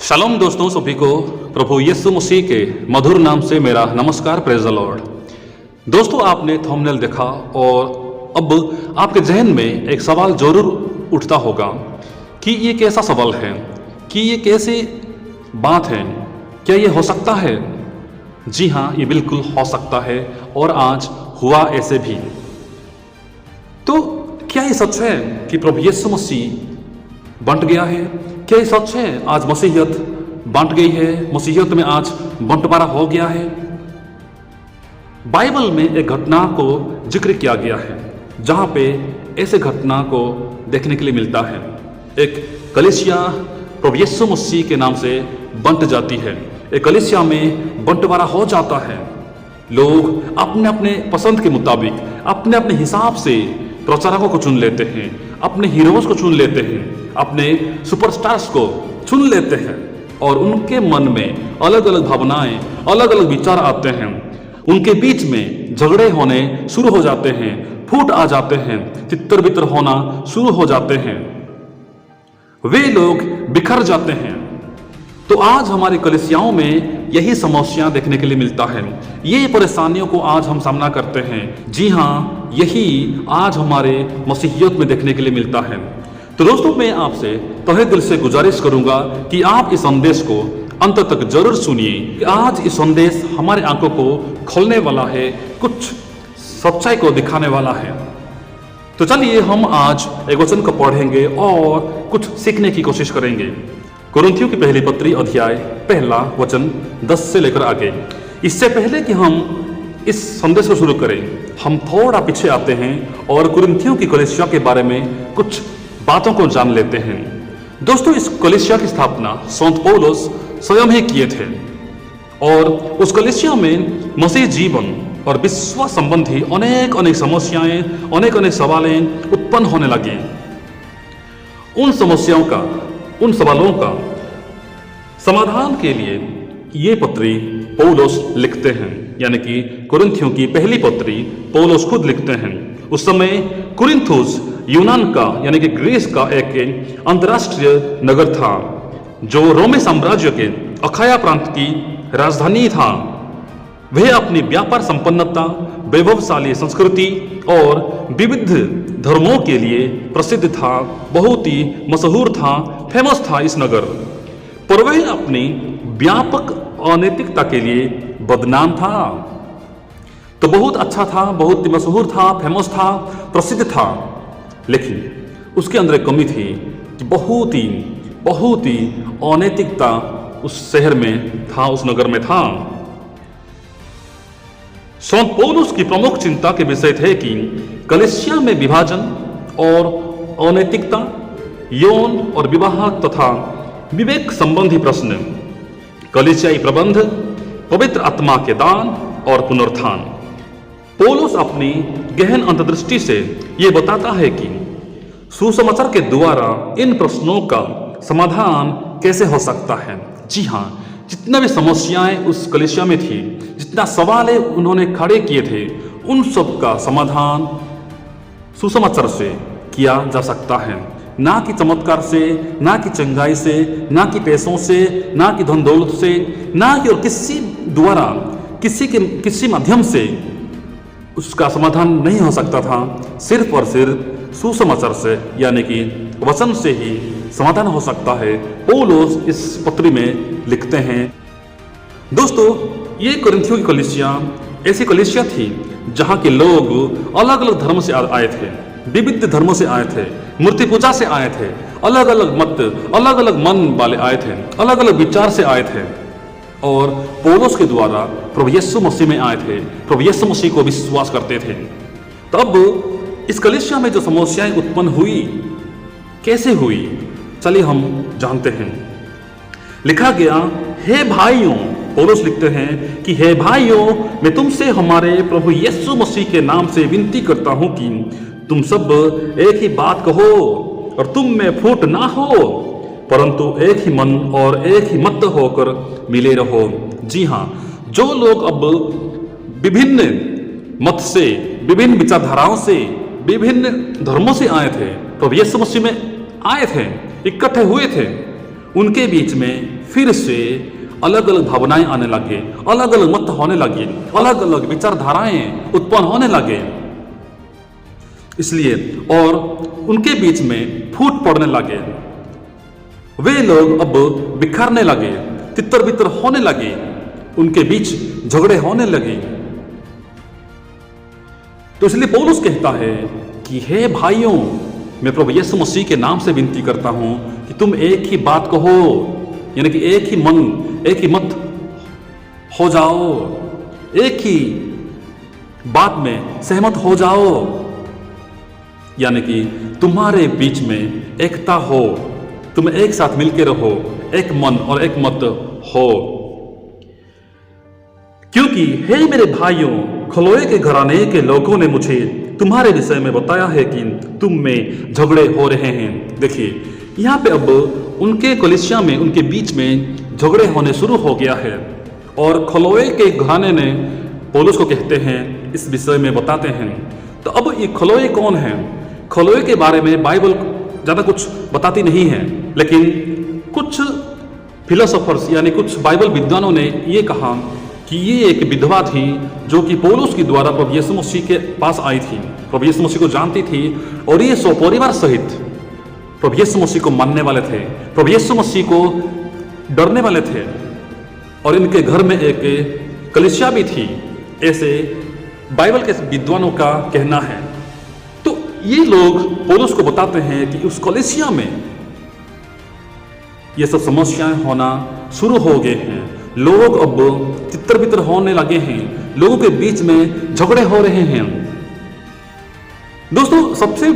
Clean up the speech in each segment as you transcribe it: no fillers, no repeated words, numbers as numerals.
Shalom दोस्तों, सभी को प्रभु यीशु मसीह के मधुर नाम से मेरा नमस्कार। Praise the Lord. दोस्तों, आपने थंबनेल देखा और अब आपके जहन में एक सवाल जरूर उठता होगा कि ये कैसा सवाल है, कि ये कैसी बात है, क्या ये हो सकता है? जी हाँ, ये बिल्कुल हो सकता है और आज हुआ ऐसे भी। तो क्या ये सच है कि प्रभु यीशु मसीह बंट गया है? क्या ये सच है आज मसीहियत बंट गई है, मसीहियत में आज बंटवारा हो गया है? बाइबल में एक घटना को जिक्र किया गया है जहां पे ऐसे घटना को देखने के लिए मिलता है। एक कलीसिया प्रभु यीशु मसीह के नाम से बंट जाती है। एक कलीसिया में बंटवारा हो जाता है। लोग अपने अपने पसंद के मुताबिक, अपने अपने हिसाब से प्रचारकों को चुन लेते हैं, अपने हीरोज को चुन लेते हैं, अपने सुपरस्टार्स को चुन लेते हैं और उनके मन में अलग अलग भावनाएं, अलग अलग विचार आते हैं। उनके बीच में झगड़े होने शुरू हो जाते हैं, फूट आ जाते हैं, तितर बितर होना शुरू हो जाते हैं, वे लोग बिखर जाते हैं। तो आज हमारी कलीसियाओं में यही समस्या देखने के लिए मिलता है। ये परेशानियों को आज हम सामना करते हैं। जी हाँ, यही आज हमारे मसीहियत में देखने के लिए मिलता है। तो दोस्तों, मैं आपसे तहे दिल से गुजारिश करूंगा कि आप इस संदेश को अंत तक जरूर सुनिए। आज इस संदेश हमारे आंखों को खोलने वाला है, कुछ सच्चाई को दिखाने वाला है। तो चलिए हम आज एक वचन को पढ़ेंगे और कुछ सीखने की कोशिश करेंगे। कुरिन्थियों की पहली पत्री अध्याय पहला वचन 10 से लेकर आगे। इससे पहले कि हम इस संदेश को शुरू करें, हम थोड़ा पीछे आते हैं और कुरिन्थियों की कलीसिया के बारे में कुछ बातों को जान लेते हैं। दोस्तों, इस कलीसिया की स्थापना संत पौलुस स्वयं ही किए थे और उस कलीसिया में मसीह जीवन और विश्वास संबंधी अनेक अनेक समस्याएं, अनेक अनेक सवालें उत्पन्न होने लगी। उन समस्याओं का, उन सवालों का समाधान के लिए ये पत्री पौलुस लिखते हैं, यानी कि कुरिन्थियों की पहली पत्री पौलुस खुद लिखते हैं। उस समय कुरिन्थुस यूनान का, यानी कि ग्रीस का एक अंतर्राष्ट्रीय नगर था जो रोमी साम्राज्य के अखाया प्रांत की राजधानी था। वह अपनी व्यापार संपन्नता, वैभवशाली संस्कृति और विविध धर्मों के लिए प्रसिद्ध था। बहुत ही मशहूर था, फेमस था इस नगर। पर वह अपनी व्यापक अनैतिकता के लिए बदनाम था। तो बहुत अच्छा था, बहुत ही मशहूर था, फेमस था, प्रसिद्ध था, लेकिन उसके अंदर एक कमी थी कि बहुत ही अनैतिकता उस शहर में था, उस नगर में था। संत पौलुस की प्रमुख चिंता के विषय थे कि कलीसिया में विभाजन और अनैतिकता, यौन और विवाह तथा विवेक संबंधी प्रश्न, कलीसियाई प्रबंध, पवित्र आत्मा के दान और पुनरुत्थान। पौलुस अपनी गहन अंतर्दृष्टि से यह बताता है कि सुसमाचार के द्वारा इन प्रश्नों का समाधान कैसे हो सकता है। जी हाँ, जितना भी समस्याएं उस कलीसिया में थी, जितना सवाल उन्होंने खड़े किए थे, उन सब का समाधान सुसमाचार से किया जा सकता है। ना कि चमत्कार से, ना कि चंगाई से, ना कि पैसों से, ना कि धन दौलत से, ना कि और किसी द्वारा, किसी माध्यम से उसका समाधान नहीं हो सकता था। सिर्फ और सिर्फ सुसमाचार से, यानी कि वचन से ही समाधान हो सकता है। पौलुस इस पत्री में लिखते हैं। दोस्तों, ये कुरिन्थियों की कलीसिया ऐसी कलीसिया थी जहाँ के लोग अलग अलग धर्म से आए थे, विविध धर्मों से आए थे, मूर्ति पूजा से आए थे, अलग अलग मत, अलग अलग मन वाले आए थे, अलग अलग विचार से आए थे और पौलुस के द्वारा प्रभु यीशु मसीह में आए थे, प्रभु यीशु मसीह को विश्वास करते थे। तब इस कलीसिया में जो समस्याएं उत्पन्न हुई, कैसे हुई, चलिए हम जानते हैं। लिखा गया, हे भाइयों, पौलुस लिखते हैं कि हे भाइयों, मैं तुमसे हमारे प्रभु यीशु मसीह के नाम से विनती करता हूं कि तुम सब एक ही बात कहो और तुम में फूट ना हो, परंतु एक ही मन और एक ही मत होकर मिले रहो। जी हाँ, जो लोग अब विभिन्न मत से, विभिन्न विचारधाराओं से, विभिन्न धर्मों से आए थे, प्रभु यीशु मसीह में आए थे, इकट्ठे हुए थे, उनके बीच में फिर से अलग अलग भावनाएं आने लगे, अलग अलग मत होने लगे, अलग अलग विचारधाराएं उत्पन्न होने लगे। इसलिए और उनके बीच में फूट पड़ने लगे। वे लोग अब बिखरने लगे, तितर बितर होने लगे, उनके बीच झगड़े होने लगे। तो इसलिए पौलुस कहता है कि हे भाइयों, मैं प्रभु यीशु मसीह के नाम से विनती करता हूं कि तुम एक ही बात कहो, यानी कि एक ही मन, एक ही मत हो जाओ, एक ही बात में सहमत हो जाओ, यानी कि तुम्हारे बीच में एकता हो, तुम एक साथ मिलकर रहो, एक मन और एक मत हो। क्योंकि हे मेरे भाइयों, खलोए के घराने के लोगों ने मुझे तुम्हारे विषय में बताया है कि तुम में झगड़े हो रहे हैं। देखिए यहाँ पे अब उनके कलीसिया में, उनके बीच में झगड़े होने शुरू हो गया है। और खलोए के घराने ने पौलुस को कहते हैं, इस विषय में बताते हैं। तो अब ये खलोए कौन है? खलोए के बारे में बाइबल ज़्यादा कुछ बताती नहीं है, लेकिन कुछ फिलोसोफर्स यानी कुछ बाइबल विद्वानों ने ये कहा कि ये एक विधवा थी जो कि पौलुस के द्वारा प्रभु यीशु मसीह के पास आई थी, प्रभु यीशु मसीह को जानती थी, और ये सपरिवार सहित प्रभु यीशु मसीह को मानने वाले थे, प्रभु यीशु मसीह को डरने वाले थे, और इनके घर में एक कलीसिया भी थी, ऐसे बाइबल के विद्वानों का कहना है। तो ये लोग पौलुस को बताते हैं कि उस कलीसिया में ये सब समस्याएं होना शुरू हो गए हैं, लोग अब तितर बितर होने लगे हैं, लोगों के बीच में झगड़े हो रहे हैं। दोस्तों, सबसे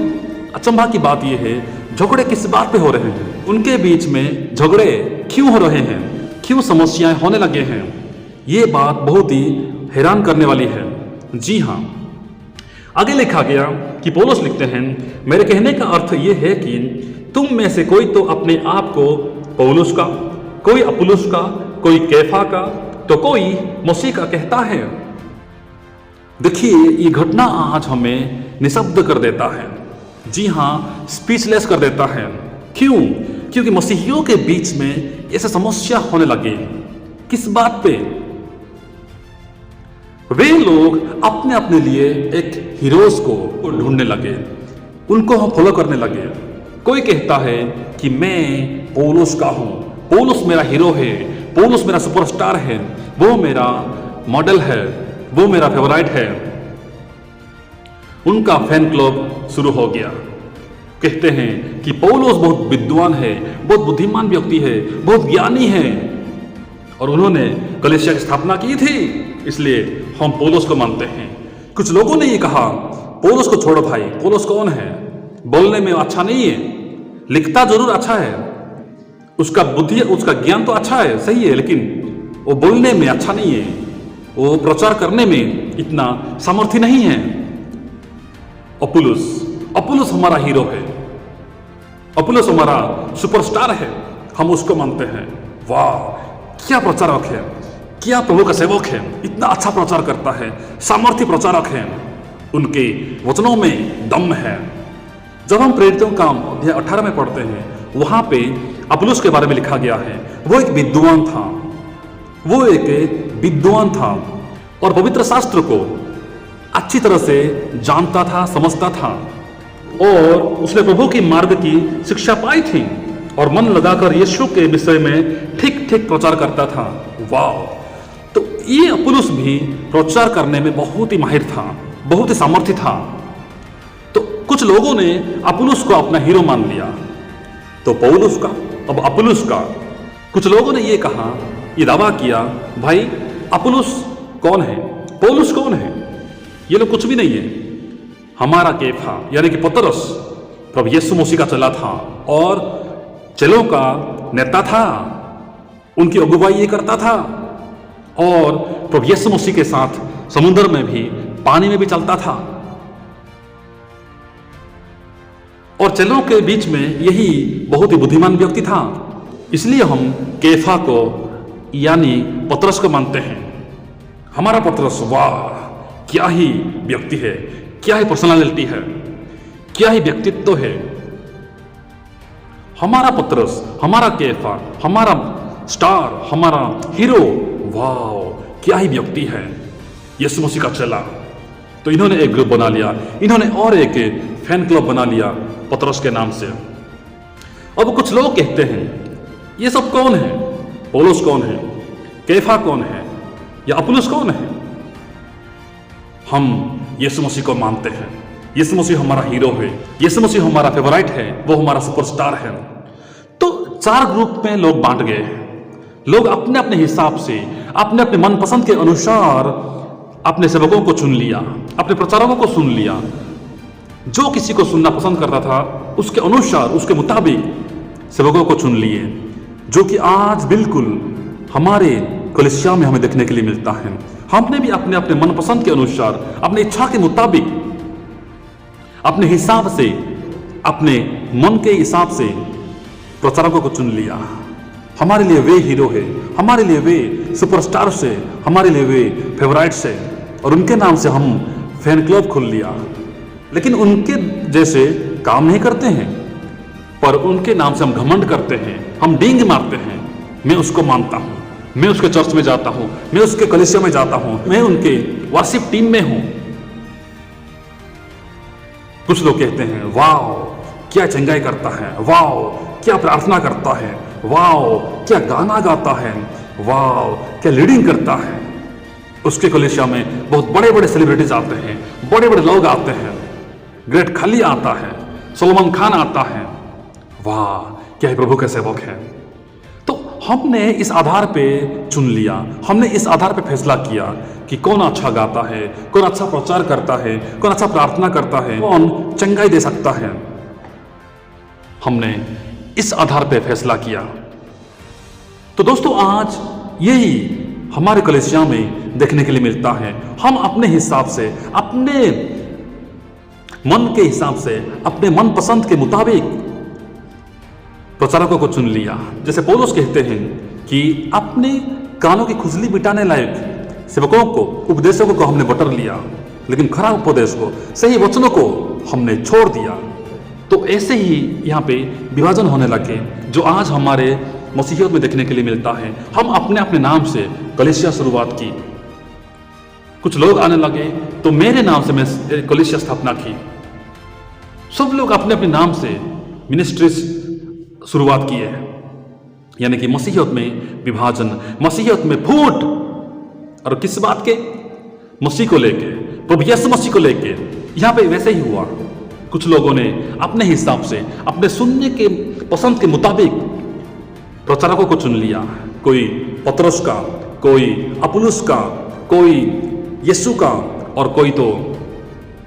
अचंभा की बात यह है, झगड़े किस बात पे हो रहे हैं? उनके बीच में झगड़े क्यों हो रहे हैं? क्यों समस्याएं होने लगे हैं? ये बात बहुत ही हैरान करने वाली है। जी हाँ, आगे लिखा गया कि पौलुस लिखते हैं, मेरे कहने का अर्थ ये है कि तुम में से कोई तो अपने आप को पौलुस का, कोई अपुल्लोस का, कोई कैफा का, तो कोई मसीह का कहता है। देखिए, ये घटना आज हमें निशब्द कर देता है। जी हाँ, स्पीचलेस कर देता है। क्यों? क्योंकि मसीहियों के बीच में ऐसे समस्या होने लगे। किस बात पे? वे लोग अपने अपने लिए एक हीरोज को ढूंढने लगे, उनको हम फॉलो करने लगे। कोई कहता है कि मैं पौलुस का हूं, पौलुस मेरा हीरो है, पौलुस मेरा सुपरस्टार है, वो मेरा मॉडल है, वो मेरा फेवराइट है। उनका फैन क्लब शुरू हो गया। कहते हैं कि पौलुस बहुत विद्वान है, बहुत बुद्धिमान व्यक्ति है, बहुत ज्ञानी है, और उन्होंने कलीसिया की स्थापना की थी, इसलिए हम पौलुस को मानते हैं। कुछ लोगों ने ये कहा, पौलुस को छोड़ो भाई, पौलुस कौन है? बोलने में अच्छा नहीं है, लिखता जरूर अच्छा है, उसका बुद्धि, उसका ज्ञान तो अच्छा है, सही है, लेकिन वो बोलने में अच्छा नहीं है, वो प्रचार करने में इतना सामर्थ्य नहीं है। अपुल्लोस हमारा हीरो है, अपुल्लोस हमारा सुपरस्टार है, हम उसको मानते हैं। वाह, क्या प्रचारक है, क्या प्रभु का सेवक है, इतना अच्छा प्रचार करता है, सामर्थ्य प्रचारक है, उनके वचनों में दम है। जब हम प्रेरितों का अध्याय 18 में पढ़ते हैं, वहां पे अपुल्लोस के बारे में लिखा गया है, वो एक विद्वान था, वो एक विद्वान था और पवित्र शास्त्र को अच्छी तरह से जानता था, समझता था, और उसने प्रभु की मार्ग की शिक्षा पाई थी और मन लगाकर यीशु के विषय में ठीक ठीक प्रचार करता था। वाह! तो ये अपुल्लोस भी प्रचार करने में बहुत ही माहिर था, बहुत ही सामर्थ्य था। तो कुछ लोगों ने अपुल्लोस को अपना हीरो मान लिया। तो पौलुस का, अब अपुल्लोस का, कुछ लोगों ने ये कहा, ये दावा किया, भाई अपुल्लोस कौन है, पौलुस कौन है? ये लोग कुछ भी नहीं है। हमारा कैफा यानी कि पतरस प्रभु यीशु मसीह का चेला था और चेलों का नेता था, उनकी अगुवाई ये करता था, और प्रभु यीशु मसीह के साथ समुद्र में भी, पानी में भी चलता था, और चेलों के बीच में यही बहुत ही बुद्धिमान व्यक्ति था। इसलिए हम कैफा को यानी पतरस को मानते हैं। हमारा पतरस, वाह क्या ही व्यक्ति है, क्या ही पर्सनालिटी है, क्या ही व्यक्तित्व है। हमारा पतरस, हमारा कैफा, हमारा स्टार, हमारा हीरो। वाह, क्या ही व्यक्ति है यीशु मसीह का चेला। तो इन्होंने एक ग्रुप बना लिया, इन्होंने और एक फैन क्लब बना लिया पतरस के नाम से। अब कुछ लोग कहते हैं ये सब कौन है? पौलुस कौन है? कैफा कौन है? या अपुल्लोस कौन है? हम यीशु मसीह को मानते हैं। यीशु मसीह हमारा हीरो है, यीशु मसीह हमारा फेवरेट है, वो हमारा सुपरस्टार है। तो 4 ग्रुप में लोग बांट गए। लोग अपने अपने हिसाब से, अपने अपने मनपसंद के अनुसार अपने सेवकों को चुन लिया, अपने प्रचारकों को सुन लिया। जो किसी को सुनना पसंद करता था उसके अनुसार, उसके मुताबिक सेवकों को चुन लिए, जो कि आज बिल्कुल हमारे कलीसिया में हमें देखने के लिए मिलता है। हमने भी अपने अपने मनपसंद के अनुसार, अपनी इच्छा के मुताबिक, अपने हिसाब से, अपने मन के हिसाब से प्रचारकों को चुन लिया। हमारे लिए वे हीरो है, हमारे लिए वे सुपरस्टार से, हमारे लिए वे फेवराइट्स है, और उनके नाम से हम फैन क्लब खोल लिया। लेकिन उनके जैसे काम नहीं करते हैं, पर उनके नाम से हम घमंड करते हैं, हम डींग मारते हैं। मैं उसको मानता हूं, मैं उसके चर्च में जाता हूं, मैं उसके कलीसिया में जाता हूं, मैं उनके वर्शिप टीम में हूं। कुछ लोग कहते हैं वाह क्या चंगाई करता है, वाह क्या प्रार्थना करता है, वाह क्या गाना गाता है, वाह क्या लीडिंग करता है। उसके कलीसिया में बहुत बड़े बड़े सेलिब्रिटीज आते हैं, बड़े बड़े लोग आते हैं, ग्रेट खली आता है, सलमान खान आता है। वाह क्या प्रभु के सेवक हैं। तो हमने इस आधार पे चुन लिया, हमने इस आधार पे फैसला किया कि कौन अच्छा गाता है, कौन अच्छा प्रचार करता है, कौन अच्छा प्रार्थना करता है, कौन चंगाई दे सकता है। हमने इस आधार पे फैसला किया। तो दोस्तों आज यही हमारे कलीसिया में देखने के लिए मिलता है। हम अपने हिसाब से, अपने मन के हिसाब से, अपने मन पसंद के मुताबिक प्रचारकों को चुन लिया। जैसे पौलुस कहते हैं कि अपने कानों की खुजली मिटाने लायक सेवकों को, उपदेशकों को हमने बटर लिया, लेकिन खराब उपदेश को, सही वचनों को हमने छोड़ दिया। तो ऐसे ही यहाँ पे विभाजन होने लगे, जो आज हमारे मसीहियत में देखने के लिए मिलता है। हम अपने अपने नाम से कलीसिया शुरुआत की, कुछ लोग आने लगे तो मेरे नाम से मैं कलीसिया स्थापना की। सब लोग अपने अपने नाम से मिनिस्ट्रीज शुरुआत की है। यानी कि मसीहियत में विभाजन, मसीहियत में फूट। और किस बात के? मसीह को लेके, प्रभु यीशु मसीह को लेके। यहाँ पे वैसे ही हुआ। कुछ लोगों ने अपने हिसाब से, अपने सुनने के पसंद के मुताबिक प्रचारकों को चुन लिया। कोई पतरस का, कोई अपुल्लोस का, कोई यीशु का, और कोई तो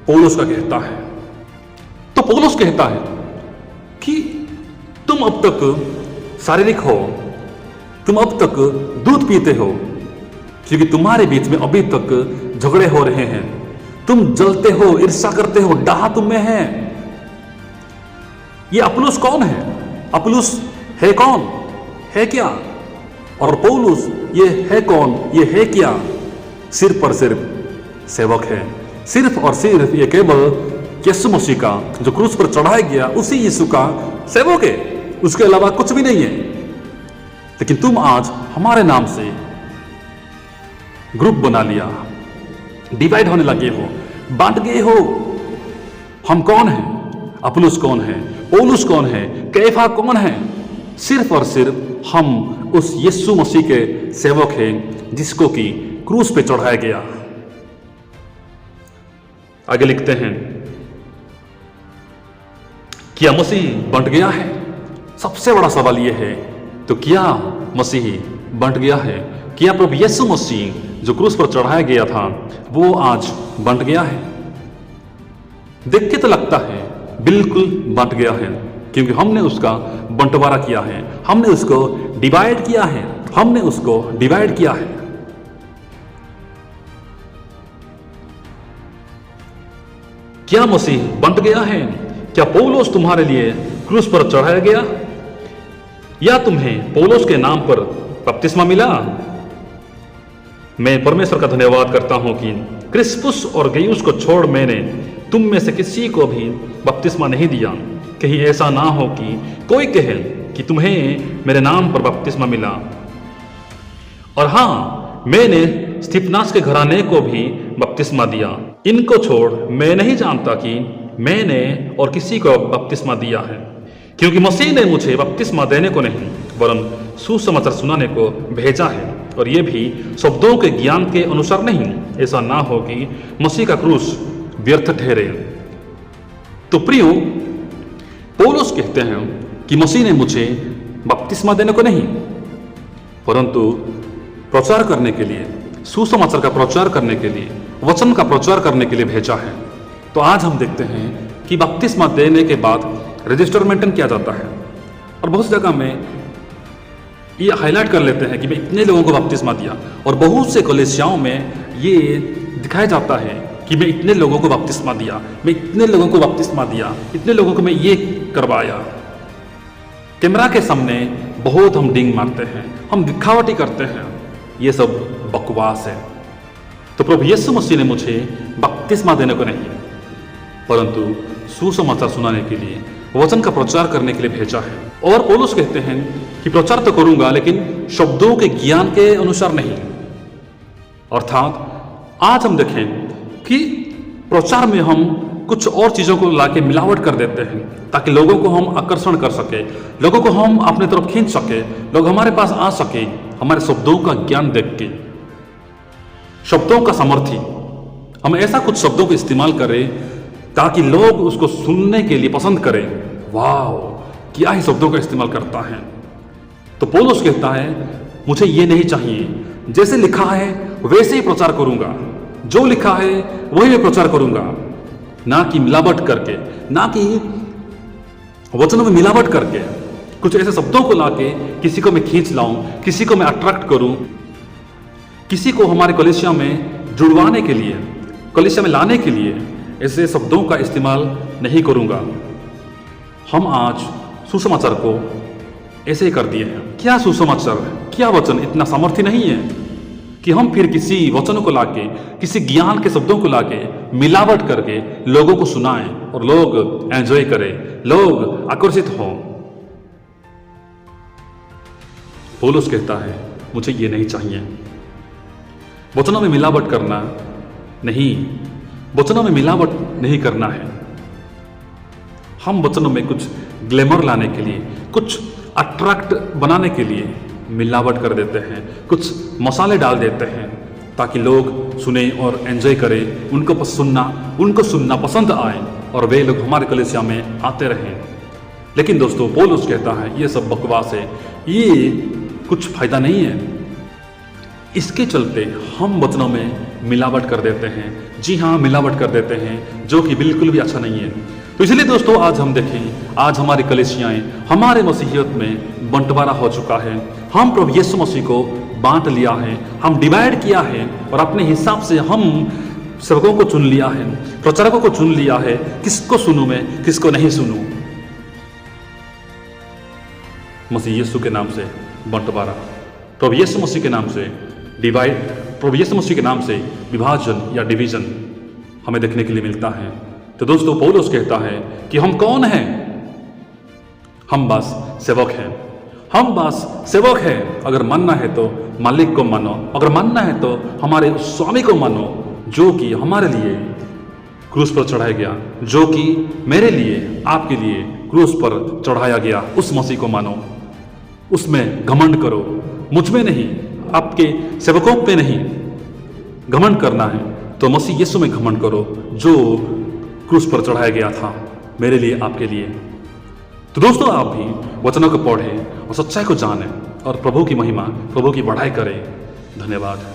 पौलुस का कहता है। तो पौलुस कहता है कि तुम अब तक शारीरिक हो, तुम अब तक दूध पीते हो, क्योंकि तुम्हारे बीच में अभी तक झगड़े हो रहे हैं, तुम जलते हो, ईर्ष्या करते हो, डाह तुम में है। ये अपुल्लोस कौन है? अपुल्लोस है कौन? है क्या? और पौलुस ये है कौन? ये है क्या? सिर्फ और सिर्फ सेवक है। सिर्फ और सिर्फ ये केवल यीशु मसीह का, जो क्रूस पर चढ़ाया गया, उसी यीशु का सेवक है, उसके अलावा कुछ भी नहीं है। लेकिन तुम आज हमारे नाम से ग्रुप बना लिया, डिवाइड होने लगे हो, बांट गए हो। हम कौन हैं? अपुल्लोस कौन है? पौलुस कौन है? कैफा कौन है? सिर्फ और सिर्फ हम उस यीशु मसीह के सेवक हैं, जिसको कि क्रूस पे चढ़ाया गया। आगे लिखते हैं, क्या मसीह बंट गया है? सबसे बड़ा सवाल यह है। तो क्या मसीह बंट गया है? क्या प्रभु यीशु मसीह जो क्रूस पर चढ़ाया गया था, वो आज बंट गया है? देख के तो लगता है बिल्कुल बंट गया है, क्योंकि हमने उसका बंटवारा किया है, हमने उसको डिवाइड किया है, हमने उसको डिवाइड किया है। क्या मसीह बंट गया है? क्या पौलुस तुम्हारे लिए क्रूस पर चढ़ाया गया, या तुम्हें पौलुस के नाम पर बपतिस्मा मिला? मैं परमेश्वर का धन्यवाद करता हूं कि क्रिस्पुस और गयुस को छोड़ मैंने तुम में से किसी को भी बपतिस्मा नहीं दिया। कहीं ऐसा ना हो कि कोई कहे कि तुम्हें मेरे नाम पर बपतिस्मा मिला और हाँ, मैंने स्तिफनास के घराने को भी बपतिस्मा दिया। इनको छोड़ मैं नहीं जानता कि मैंने और किसी को बपतिस्मा दिया है, क्योंकि मसीह ने मुझे बपतिस्मा देने को नहीं वरन सुसमाचार सुनाने को भेजा है, और ये भी शब्दों के ज्ञान के अनुसार नहीं, ऐसा ना हो कि मसीह का क्रूस व्यर्थ ठहरे। तो प्रियो, पौलुस कहते हैं कि मसीह ने मुझे बपतिस्मा देने को नहीं परंतु प्रचार करने के लिए, सुसमाचार का प्रचार करने के लिए, वचन का प्रचार करने के लिए भेजा है। तो आज हम देखते हैं कि बपतिस्मा देने के बाद रजिस्टर मेंटेन किया जाता है, और बहुत जगह में ये हाईलाइट कर लेते हैं कि मैं इतने लोगों को बपतिस्मा दिया, और बहुत से कलीसियाओं में ये दिखाया जाता है कि मैं इतने लोगों को बपतिस्मा दिया, मैं इतने लोगों को बपतिस्मा दिया, इतने लोगों को मैं ये करवाया। कैमरा के सामने बहुत हम डिंग मारते हैं, हम दिखावटी करते हैं, ये सब बकवास है। तो प्रभु यीशु मसीह ने मुझे बपतिस्मा देने को नहीं परंतु सुसमाचार सुनाने के लिए, वचन का प्रचार करने के लिए भेजा है। और पौलुस कहते हैं कि प्रचार तो करूंगा लेकिन शब्दों के ज्ञान के अनुसार नहीं। अर्थात आज हम देखें कि प्रचार में हम कुछ और चीजों को लाके मिलावट कर देते हैं ताकि लोगों को हम आकर्षण कर सके, लोगों को हम अपने तरफ खींच सके, लोग हमारे पास आ सके हमारे शब्दों का ज्ञान देख के, शब्दों का सामर्थ्य। हम ऐसा कुछ शब्दों को इस्तेमाल करें ताकि लोग उसको सुनने के लिए पसंद करें। वाह, क्या ही शब्दों का इस्तेमाल करता है। तो पौलुस कहता है मुझे ये नहीं चाहिए, जैसे लिखा है वैसे ही प्रचार करूंगा, जो लिखा है वही मैं प्रचार करूंगा, ना कि मिलावट करके, ना कि वचनों में मिलावट करके, कुछ ऐसे शब्दों को लाके किसी को मैं खींच लाऊं, किसी को मैं अट्रैक्ट करूं, किसी को हमारे कलीसिया में जुड़वाने के लिए, कलीसिया में लाने के लिए ऐसे शब्दों का इस्तेमाल नहीं करूंगा। हम आज सुसमाचार को ऐसे ही कर दिए हैं। क्या सुसमाचार, क्या वचन इतना सामर्थ्य नहीं है कि हम फिर किसी वचनों को लाके, किसी ज्ञान के शब्दों को लाके मिलावट करके लोगों को सुनाएं और लोग एंजॉय करें, लोग आकर्षित हों। पौलुस कहता है मुझे ये नहीं चाहिए। वचनों में मिलावट करना नहीं, वचनों में मिलावट नहीं करना है। हम वचनों में कुछ ग्लैमर लाने के लिए, कुछ अट्रैक्ट बनाने के लिए मिलावट कर देते हैं, कुछ मसाले डाल देते हैं ताकि लोग सुने और एंजॉय करें, उनको सुनना पसंद आए और वे लोग हमारे कलीसिया में आते रहें। लेकिन दोस्तों, पौलुस कहता है ये सब बकवास है, ये कुछ फायदा नहीं है। इसके चलते हम वचनों में मिलावट कर देते हैं। जी हाँ, मिलावट कर देते हैं, जो कि बिल्कुल भी अच्छा नहीं है। तो इसलिए दोस्तों, आज हम देखें, आज हमारी कलीसियाएं, हमारे मसीहियत में बंटवारा हो चुका है। हम प्रभु यीशु मसीह को बांट लिया है, हम डिवाइड किया है और अपने हिसाब से हम सेवकों को चुन लिया है, प्रचारकों को चुन लिया है, किसको सुनूं मैं, किसको नहीं सुनूं। मसीह यीशु के नाम से बंटवारा, प्रभु यीशु मसीह के नाम से डिवाइड, प्रभु यीशु मसीह के नाम से विभाजन या डिवीजन हमें देखने के लिए मिलता है। तो दोस्तों, पौलुस कहता है कि हम कौन हैं? हम बस सेवक हैं, हम बस सेवक हैं। अगर मानना है तो मालिक को मानो, अगर मानना है तो हमारे स्वामी को मानो, जो कि हमारे लिए क्रूस पर चढ़ाया गया, जो कि मेरे लिए, आपके लिए क्रूस पर चढ़ाया गया। उस मसीह को मानो, उसमें घमंड करो, मुझ में नहीं, आपके सेवकों पे नहीं घमंड करना है तो मसीह यीशु में घमंड करो, जो क्रूस पर चढ़ाया गया था मेरे लिए, आपके लिए। तो दोस्तों, आप भी वचनों को पढ़ें और सच्चाई को जानें और प्रभु की महिमा, प्रभु की बढ़ाई करें। धन्यवाद।